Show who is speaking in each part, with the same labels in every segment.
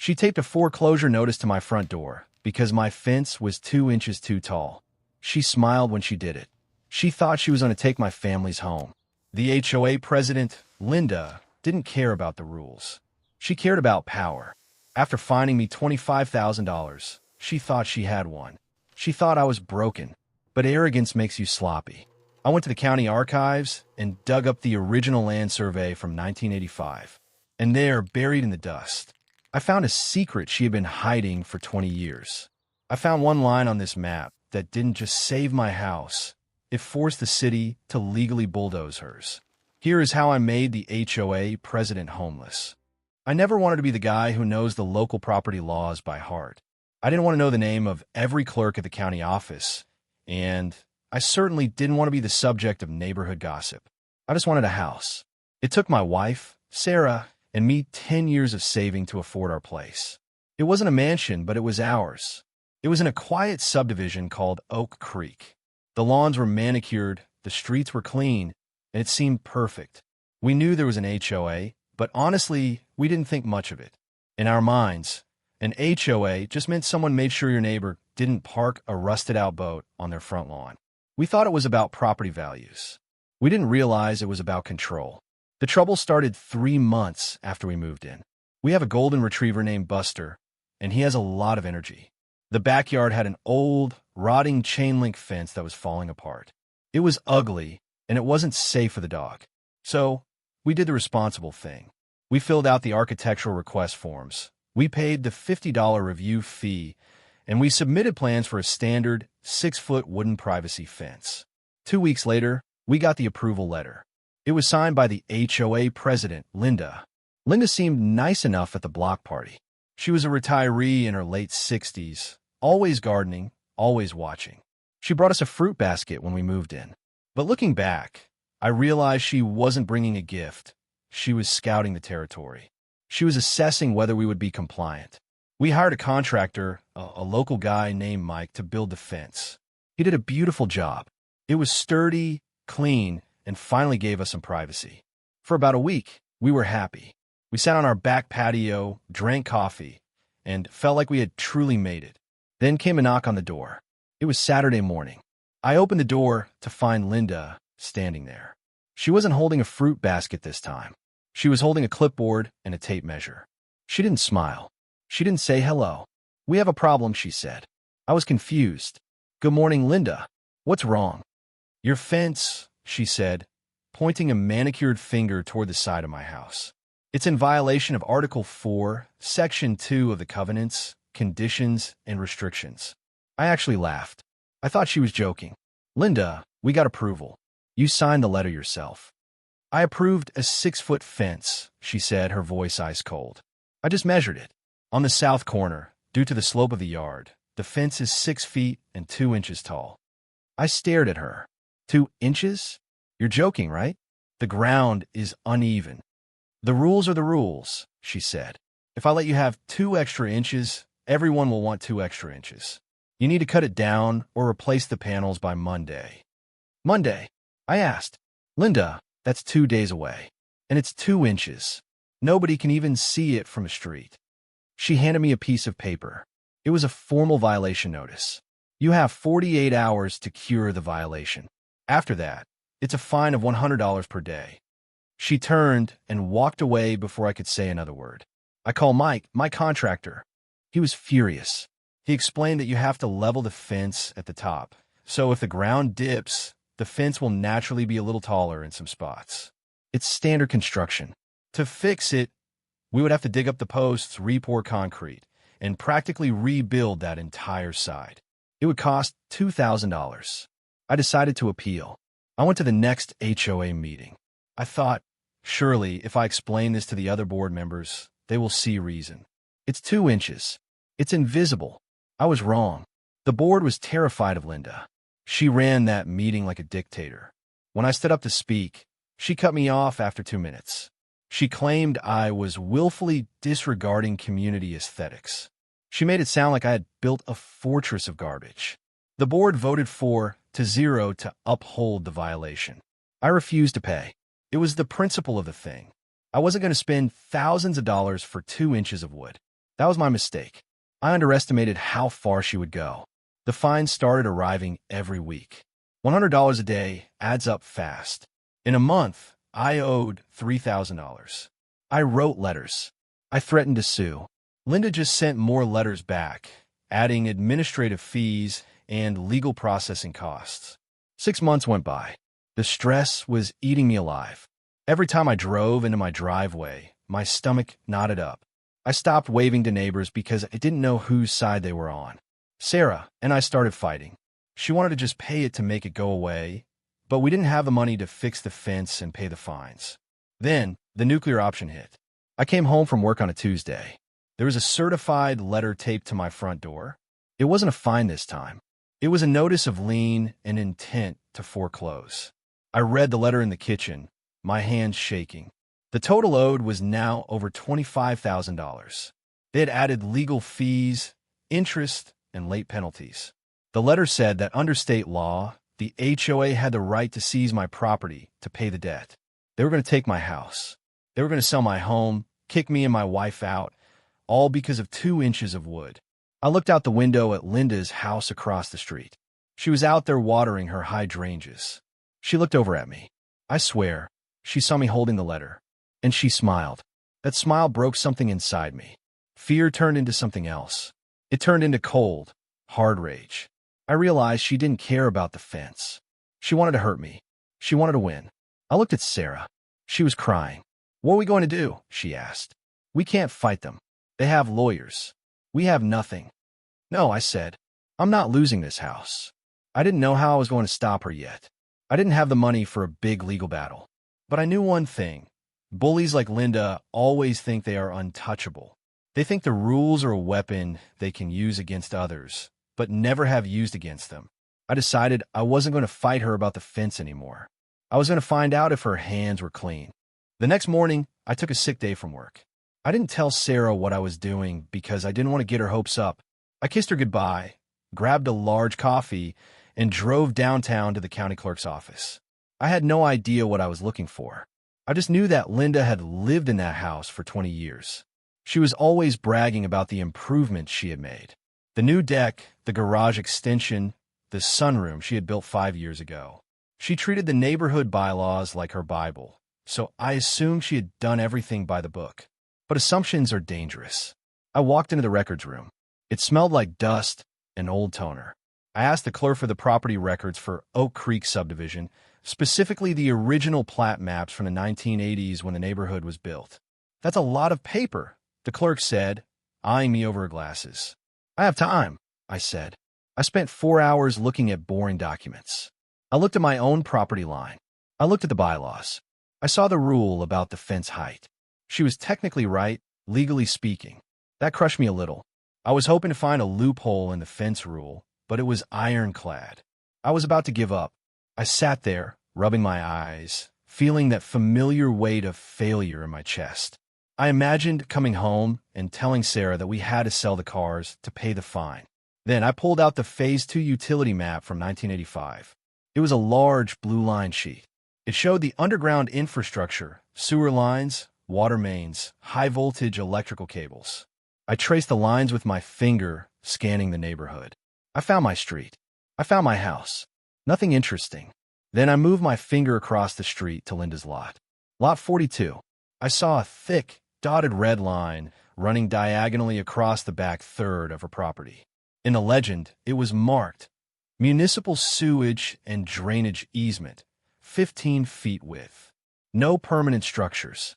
Speaker 1: She taped a foreclosure notice to my front door because my fence was 2 inches too tall. She smiled when she did it. She thought she was going to take my family's home. The HOA president, Linda, didn't care about the rules. She cared about power. After fining me $25,000, she thought she had one. She thought I was broken, but arrogance makes you sloppy. I went to the county archives and dug up the original land survey from 1985. And there, buried in the dust, I found a secret she had been hiding for 20 years. I found one line on this map that didn't just save my house, it forced the city to legally bulldoze hers. Here is how I made the HOA president homeless. I never wanted to be the guy who knows the local property laws by heart. I didn't want to know the name of every clerk at the county office, and I certainly didn't want to be the subject of neighborhood gossip. I just wanted a house. It took my wife, Sarah, and me 10 years of saving to afford our place. It wasn't a mansion, but it was ours. It was in a quiet subdivision called Oak Creek. The lawns were manicured, the streets were clean, and it seemed perfect. We knew there was an HOA, but honestly, we didn't think much of it. In our minds, an HOA just meant someone made sure your neighbor didn't park a rusted-out boat on their front lawn. We thought it was about property values. We didn't realize it was about control. The trouble started 3 months after we moved in. We have a golden retriever named Buster, and he has a lot of energy. The backyard had an old, rotting chain-link fence that was falling apart. It was ugly, and it wasn't safe for the dog. So, we did the responsible thing. We filled out the architectural request forms. We paid the $50 review fee, and we submitted plans for a standard 6-foot wooden privacy fence. 2 weeks later, we got the approval letter. It was signed by the HOA president, Linda. Linda seemed nice enough at the block party. She was a retiree in her late 60s, always gardening, always watching. She brought us a fruit basket when we moved in. But looking back, I realized she wasn't bringing a gift. She was scouting the territory. She was assessing whether we would be compliant. We hired a contractor, a local guy named Mike, to build the fence. He did a beautiful job. It was sturdy, clean, and finally gave us some privacy. For about a week, we were happy. We sat on our back patio, drank coffee, and felt like we had truly made it. Then came a knock on the door. It was Saturday morning. I opened the door to find Linda standing there. She wasn't holding a fruit basket this time. She was holding a clipboard and a tape measure. She didn't smile. She didn't say hello. "We have a problem," she said. I was confused. "Good morning, Linda. What's wrong?" "Your fence," she said, pointing a manicured finger toward the side of my house. "It's in violation of Article 4, Section 2 of the Covenants, Conditions, and Restrictions." I actually laughed. I thought she was joking. "Linda, we got approval. You signed the letter yourself." "I approved a 6-foot fence," she said, her voice ice cold. "I just measured it. On the south corner, due to the slope of the yard, the fence is 6 feet and 2 inches tall." I stared at her. 2 inches? You're joking, right? The ground is uneven. "The rules are the rules," she said. "If I let you have 2 extra inches, everyone will want 2 extra inches. You need to cut it down or replace the panels by Monday." "Monday?" I asked. "Linda, that's 2 days away. And it's 2 inches. Nobody can even see it from a street." She handed me a piece of paper. It was a formal violation notice. You have 48 hours to cure the violation. After that, it's a fine of $100 per day. She turned and walked away before I could say another word. I called Mike, my contractor. He was furious. He explained that you have to level the fence at the top. So if the ground dips, the fence will naturally be a little taller in some spots. It's standard construction. To fix it, we would have to dig up the posts, re-pour concrete, and practically rebuild that entire side. It would cost $2,000. I decided to appeal. I went to the next HOA meeting. I thought, surely, if I explain this to the other board members, they will see reason. It's 2 inches. It's invisible. I was wrong. The board was terrified of Linda. She ran that meeting like a dictator. When I stood up to speak, she cut me off after 2 minutes. She claimed I was willfully disregarding community aesthetics. She made it sound like I had built a fortress of garbage. The board voted 4-0 to uphold the violation. I refused to pay. It was the principle of the thing. I wasn't going to spend thousands of dollars for 2 inches of wood. That was my mistake. I underestimated how far she would go. The fines started arriving every week. $100 a day adds up fast. In a month, I owed $3,000. I wrote letters. I threatened to sue. Linda just sent more letters back, adding administrative fees and legal processing costs. 6 months went by. The stress was eating me alive. Every time I drove into my driveway, my stomach knotted up. I stopped waving to neighbors because I didn't know whose side they were on. Sarah and I started fighting. She wanted to just pay it to make it go away, but we didn't have the money to fix the fence and pay the fines. Then, the nuclear option hit. I came home from work on a Tuesday. There was a certified letter taped to my front door. It wasn't a fine this time. It was a notice of lien and intent to foreclose. I read the letter in the kitchen, my hands shaking. The total owed was now over $25,000. They had added legal fees, interest, and late penalties. The letter said that under state law, the HOA had the right to seize my property to pay the debt. They were going to take my house. They were going to sell my home, kick me and my wife out, all because of 2 inches of wood. I looked out the window at Linda's house across the street. She was out there watering her hydrangeas. She looked over at me. I swear, she saw me holding the letter, and she smiled. That smile broke something inside me. Fear turned into something else. It turned into cold, hard rage. I realized she didn't care about the fence. She wanted to hurt me. She wanted to win. I looked at Sarah. She was crying. "What are we going to do?" she asked. "We can't fight them. They have lawyers. We have nothing." "No," I said. "I'm not losing this house." I didn't know how I was going to stop her yet. I didn't have the money for a big legal battle. But I knew one thing. Bullies like Linda always think they are untouchable. They think the rules are a weapon they can use against others, but never have used against them. I decided I wasn't going to fight her about the fence anymore. I was going to find out if her hands were clean. The next morning, I took a sick day from work. I didn't tell Sarah what I was doing because I didn't want to get her hopes up. I kissed her goodbye, grabbed a large coffee, and drove downtown to the county clerk's office. I had no idea what I was looking for. I just knew that Linda had lived in that house for 20 years. She was always bragging about the improvements she had made. The new deck, the garage extension, the sunroom she had built 5 years ago. She treated the neighborhood bylaws like her Bible, so I assumed she had done everything by the book. But assumptions are dangerous. I walked into the records room. It smelled like dust and old toner. I asked the clerk for the property records for Oak Creek subdivision, specifically the original plat maps from the 1980s when the neighborhood was built. "That's a lot of paper," the clerk said, eyeing me over her glasses. "I have time," I said. I spent 4 hours looking at boring documents. I looked at my own property line. I looked at the bylaws. I saw the rule about the fence height. She was technically right, legally speaking. That crushed me a little. I was hoping to find a loophole in the fence rule, but it was ironclad. I was about to give up. I sat there, rubbing my eyes, feeling that familiar weight of failure in my chest. I imagined coming home and telling Sarah that we had to sell the cars to pay the fine. Then I pulled out the Phase 2 utility map from 1985. It was a large blue line sheet. It showed the underground infrastructure, sewer lines, water mains, high-voltage electrical cables. I traced the lines with my finger, scanning the neighborhood. I found my street. I found my house. Nothing interesting. Then I moved my finger across the street to Linda's lot. Lot 42. I saw a thick, dotted red line running diagonally across the back third of her property. In the legend, it was marked, "Municipal Sewage and Drainage Easement, 15 feet width. No permanent structures."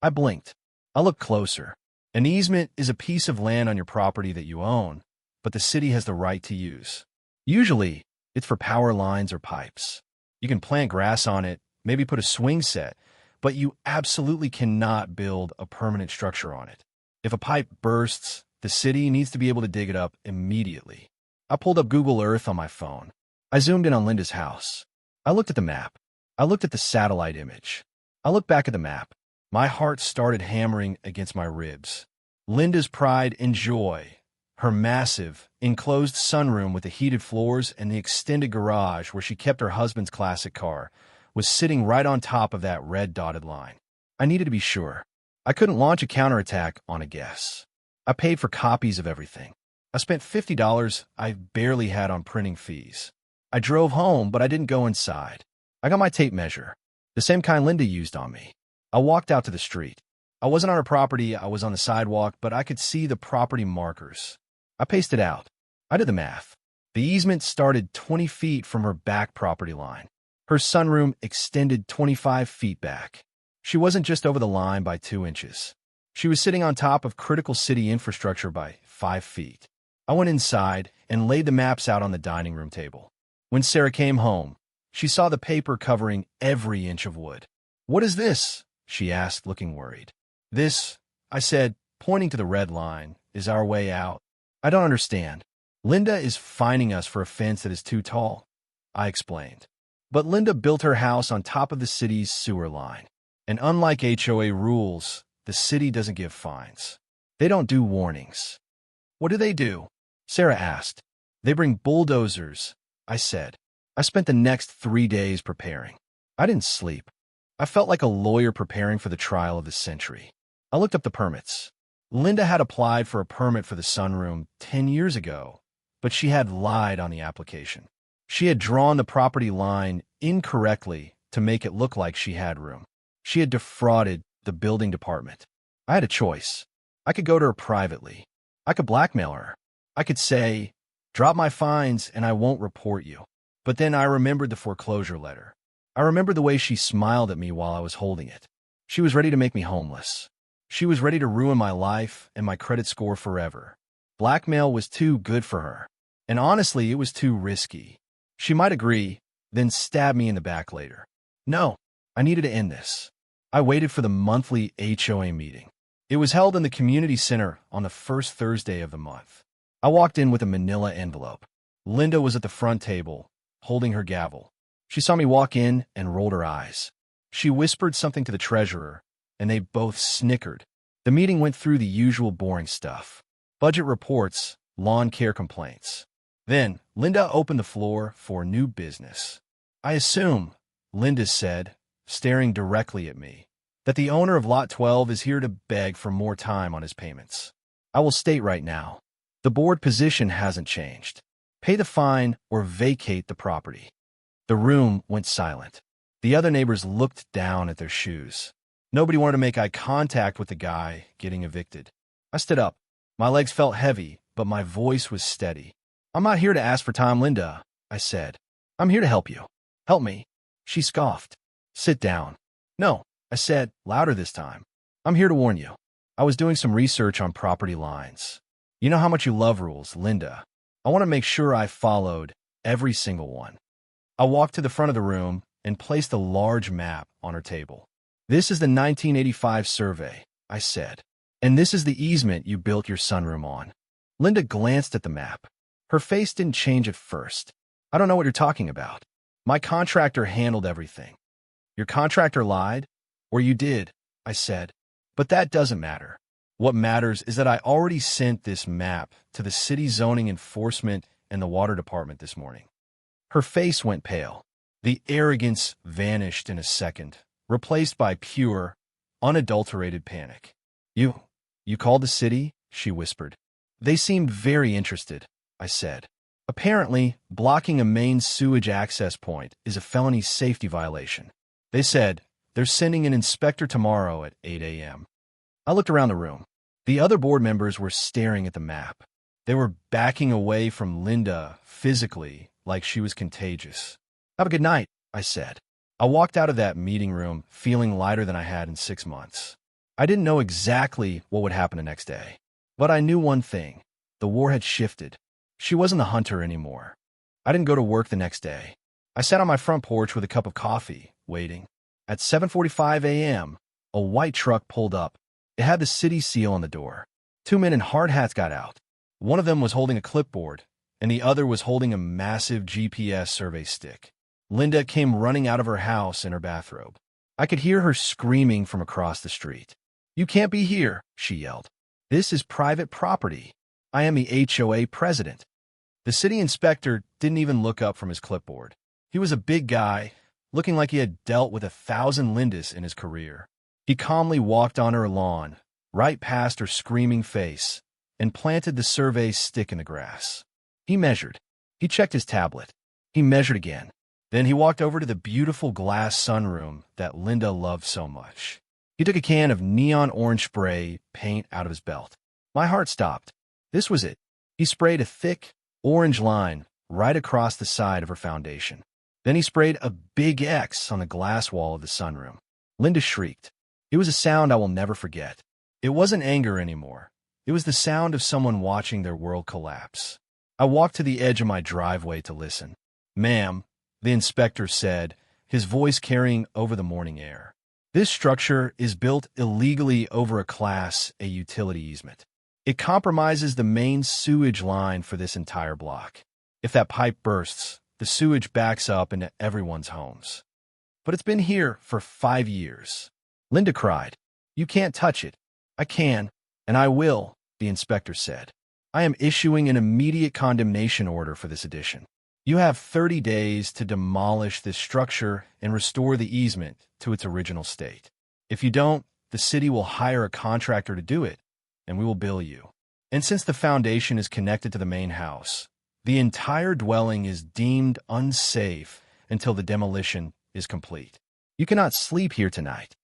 Speaker 1: I blinked. I looked closer. An easement is a piece of land on your property that you own, but the city has the right to use. Usually, it's for power lines or pipes. You can plant grass on it, maybe put a swing set, but you absolutely cannot build a permanent structure on it. If a pipe bursts, the city needs to be able to dig it up immediately. I pulled up Google Earth on my phone. I zoomed in on Linda's house. I looked at the map. I looked at the satellite image. I looked back at the map. My heart started hammering against my ribs. Linda's pride and joy, her massive, enclosed sunroom with the heated floors and the extended garage where she kept her husband's classic car, was sitting right on top of that red dotted line. I needed to be sure. I couldn't launch a counterattack on a guess. I paid for copies of everything. I spent $50 I barely had on printing fees. I drove home, but I didn't go inside. I got my tape measure, the same kind Linda used on me. I walked out to the street. I wasn't on her property, I was on the sidewalk, but I could see the property markers. I paced it out. I did the math. The easement started 20 feet from her back property line. Her sunroom extended 25 feet back. She wasn't just over the line by 2 inches. She was sitting on top of critical city infrastructure by 5 feet. I went inside and laid the maps out on the dining room table. When Sarah came home, she saw the paper covering every inch of wood. "What is this?" she asked, looking worried. "This," I said, pointing to the red line, "is our way out." "I don't understand." "Linda is fining us for a fence that is too tall," I explained. "But Linda built her house on top of the city's sewer line. And unlike HOA rules, the city doesn't give fines. They don't do warnings." "What do they do?" Sarah asked. "They bring bulldozers," I said. I spent the next 3 days preparing. I didn't sleep. I felt like a lawyer preparing for the trial of the century. I looked up the permits. Linda had applied for a permit for the sunroom 10 years ago, but she had lied on the application. She had drawn the property line incorrectly to make it look like she had room. She had defrauded the building department. I had a choice. I could go to her privately. I could blackmail her. I could say, "Drop my fines and I won't report you." But then I remembered the foreclosure letter. I remembered the way she smiled at me while I was holding it. She was ready to make me homeless. She was ready to ruin my life and my credit score forever. Blackmail was too good for her. And honestly, it was too risky. She might agree, then stab me in the back later. No, I needed to end this. I waited for the monthly HOA meeting. It was held in the community center on the first Thursday of the month. I walked in with a manila envelope. Linda was at the front table, holding her gavel. She saw me walk in and rolled her eyes. She whispered something to the treasurer, and they both snickered. The meeting went through the usual boring stuff. Budget reports, lawn care complaints. Then, Linda opened the floor for new business. "I assume," Linda said, staring directly at me, "that the owner of Lot 12 is here to beg for more time on his payments. I will state right now, the board position hasn't changed. Pay the fine or vacate the property." The room went silent. The other neighbors looked down at their shoes. Nobody wanted to make eye contact with the guy getting evicted. I stood up. My legs felt heavy, but my voice was steady. "I'm not here to ask for time, Linda," I said. "I'm here to help you. Help me." She scoffed. "Sit down." "No," I said, louder this time. "I'm here to warn you. I was doing some research on property lines. You know how much you love rules, Linda. I want to make sure I followed every single one." I walked to the front of the room and placed a large map on her table. "This is the 1985 survey," I said. "And this is the easement you built your sunroom on." Linda glanced at the map. Her face didn't change at first. "I don't know what you're talking about. My contractor handled everything." "Your contractor lied?" "Or you did," I said. "But that doesn't matter. What matters is that I already sent this map to the city zoning enforcement and the water department this morning." Her face went pale. The arrogance vanished in a second, replaced by pure, unadulterated panic. You called the city?" she whispered. "They seemed very interested," I said. "Apparently, blocking a main sewage access point is a felony safety violation. They said they're sending an inspector tomorrow at 8 a.m. I looked around the room. The other board members were staring at the map. They were backing away from Linda physically, like she was contagious. "Have a good night," I said. I walked out of that meeting room feeling lighter than I had in 6 months. I didn't know exactly what would happen the next day, but I knew one thing. The war had shifted. She wasn't the hunter anymore. I didn't go to work the next day. I sat on my front porch with a cup of coffee, waiting. At 7:45 a.m., a white truck pulled up. It had the city seal on the door. 2 men in hard hats got out. One of them was holding a clipboard, and the other was holding a massive GPS survey stick. Linda came running out of her house in her bathrobe. I could hear her screaming from across the street. "You can't be here," she yelled. "This is private property. I am the HOA president." The city inspector didn't even look up from his clipboard. He was a big guy, looking like he had dealt with 1,000 Lindas in his career. He calmly walked on her lawn, right past her screaming face, and planted the survey stick in the grass. He measured. He checked his tablet. He measured again. Then he walked over to the beautiful glass sunroom that Linda loved so much. He took a can of neon orange spray paint out of his belt. My heart stopped. This was it. He sprayed a thick, orange line right across the side of her foundation. Then he sprayed a big X on the glass wall of the sunroom. Linda shrieked. It was a sound I will never forget. It wasn't anger anymore. It was the sound of someone watching their world collapse. I walked to the edge of my driveway to listen. "Ma'am," the inspector said, his voice carrying over the morning air. "This structure is built illegally over a Class A utility easement. It compromises the main sewage line for this entire block. If that pipe bursts, the sewage backs up into everyone's homes. But it's been here for 5 years." Linda cried. "You can't touch it." "I can, and I will," the inspector said. "I am issuing an immediate condemnation order for this addition. You have 30 days to demolish this structure and restore the easement to its original state. If you don't, the city will hire a contractor to do it, and we will bill you. And since the foundation is connected to the main house, the entire dwelling is deemed unsafe until the demolition is complete. You cannot sleep here tonight."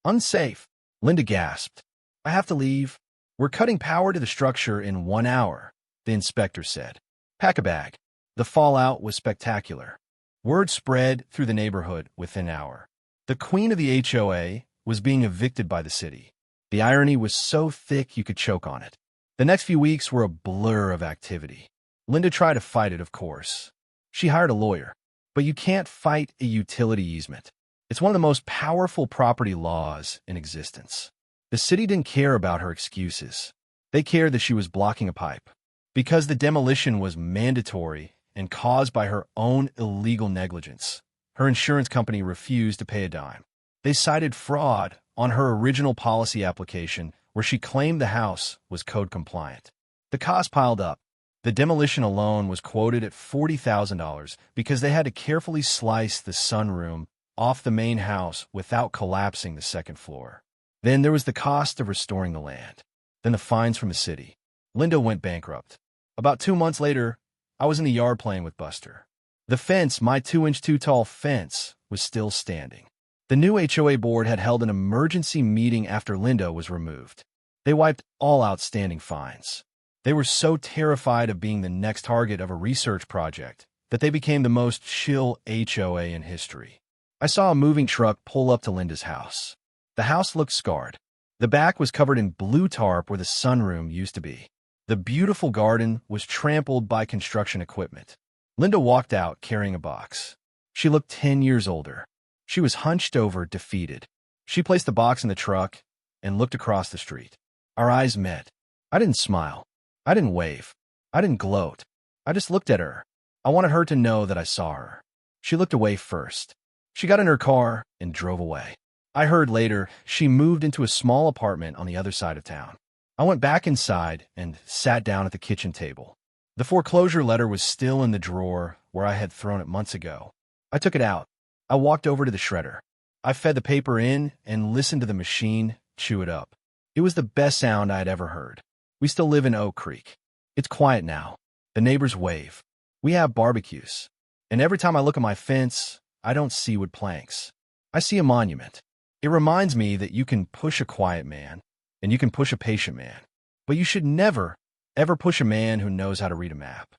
Speaker 1: "Unsafe?" Linda gasped. "I have to leave." "We're cutting power to the structure in 1 hour," the inspector said. "Pack a bag." The fallout was spectacular. Word spread through the neighborhood within an hour. The queen of the HOA was being evicted by the city. The irony was so thick you could choke on it. The next few weeks were a blur of activity. Linda tried to fight it, of course. She hired a lawyer. But you can't fight a utility easement. It's one of the most powerful property laws in existence. The city didn't care about her excuses. They cared that she was blocking a pipe. Because the demolition was mandatory and caused by her own illegal negligence, her insurance company refused to pay a dime. They cited fraud on her original policy application where she claimed the house was code compliant. The cost piled up. The demolition alone was quoted at $40,000 because they had to carefully slice the sunroom off the main house without collapsing the second floor. Then there was the cost of restoring the land. Then the fines from the city. Linda went bankrupt. About 2 months later, I was in the yard playing with Buster. The fence, my 2-inch too tall fence, was still standing. The new HOA board had held an emergency meeting after Linda was removed. They wiped all outstanding fines. They were so terrified of being the next target of a research project that they became the most chill HOA in history. I saw a moving truck pull up to Linda's house. The house looked scarred. The back was covered in blue tarp where the sunroom used to be. The beautiful garden was trampled by construction equipment. Linda walked out carrying a box. She looked 10 years older. She was hunched over, defeated. She placed the box in the truck and looked across the street. Our eyes met. I didn't smile. I didn't wave. I didn't gloat. I just looked at her. I wanted her to know that I saw her. She looked away first. She got in her car and drove away. I heard later she moved into a small apartment on the other side of town. I went back inside and sat down at the kitchen table. The foreclosure letter was still in the drawer where I had thrown it months ago. I took it out. I walked over to the shredder. I fed the paper in and listened to the machine chew it up. It was the best sound I had ever heard. We still live in Oak Creek. It's quiet now. The neighbors wave. We have barbecues. And every time I look at my fence, I don't see wood planks. I see a monument. It reminds me that you can push a quiet man, and you can push a patient man. But you should never, ever push a man who knows how to read a map.